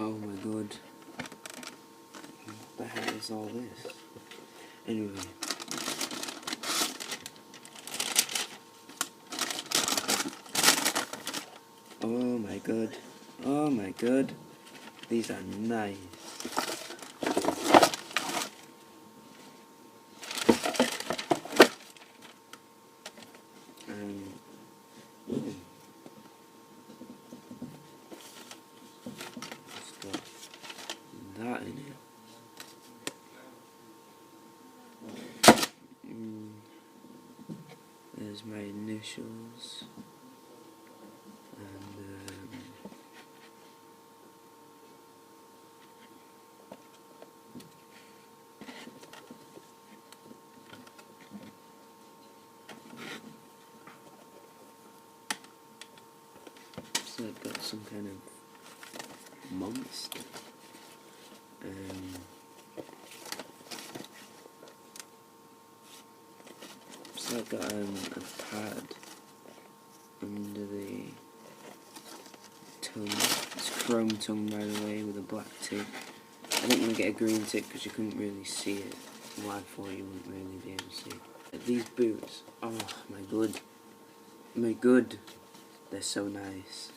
Oh my god. What the hell is all this? Anyway. Oh my god. Oh my god. These are nice. It's got that in it. There's my initials. And so I've got some kind of monster. So I've got a pad under the tongue. It's chrome tongue, by the way, with a black tick. I didn't want to get a green tick because you couldn't really see it. Well, I thought you wouldn't really be able to see it. These boots, oh my god, they're so nice.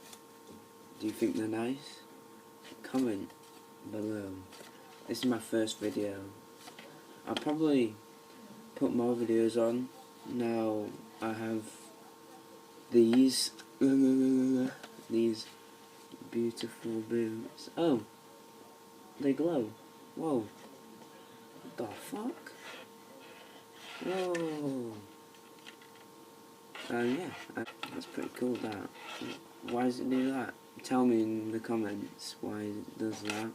Do you think they're nice? Comment below. This is my first video. I'll probably put more videos on. Now I have these beautiful boots. Oh, they glow. Whoa. What the fuck? Whoa. Yeah, that's pretty cool, that. Why does it do that? Tell me in the comments why it does that.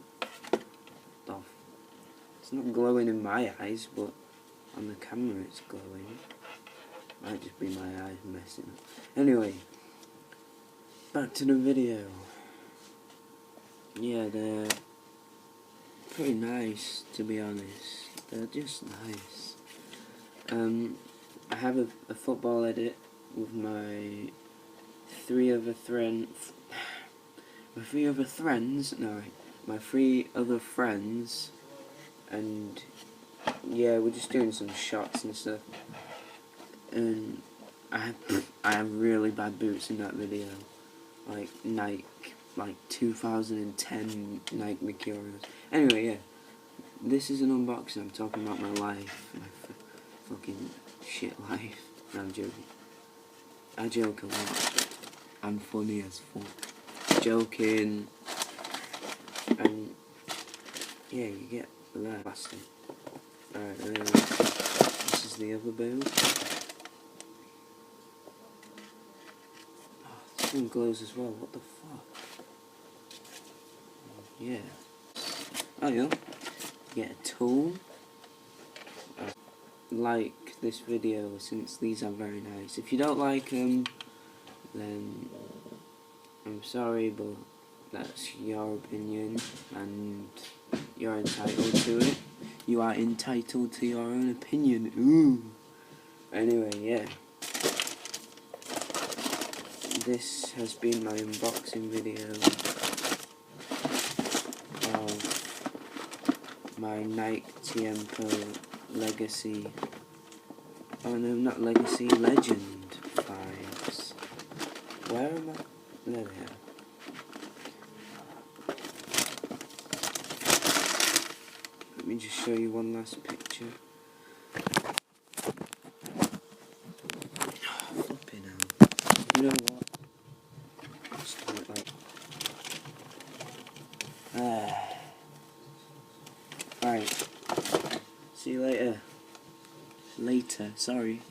It's not glowing in my eyes, but on the camera it's glowing. Might just be my eyes messing up. Anyway, back to the video. Yeah, they're pretty nice, to be honest. They're just nice. I have a football edit with my three other friends, and yeah, we're just doing some shots and stuff. And I have really bad boots in that video, like Nike, like 2010 Nike Mercurials. Anyway, yeah, this is an unboxing. I'm talking about my life, my fucking shit life. No, I'm joking. I joke a lot. I'm funny as fuck. Joking. And yeah, you get that plastic. Alright, this is the other boot. Oh, this one glows as well. What the fuck? Yeah. Oh yeah. Get a tool. Like this video, since these are very nice. If you don't like them, then I'm sorry, but that's your opinion and you're entitled to it. You are entitled to your own opinion. Ooh. Anyway, yeah. This has been my unboxing video of my Nike Tiempo Legacy. Oh no, not Legacy, Legend 5s. Where am I? There we are. Let me just show you one last picture. Oh, flipping hell. You know what? Let's do it like... Right. See you later. Sorry.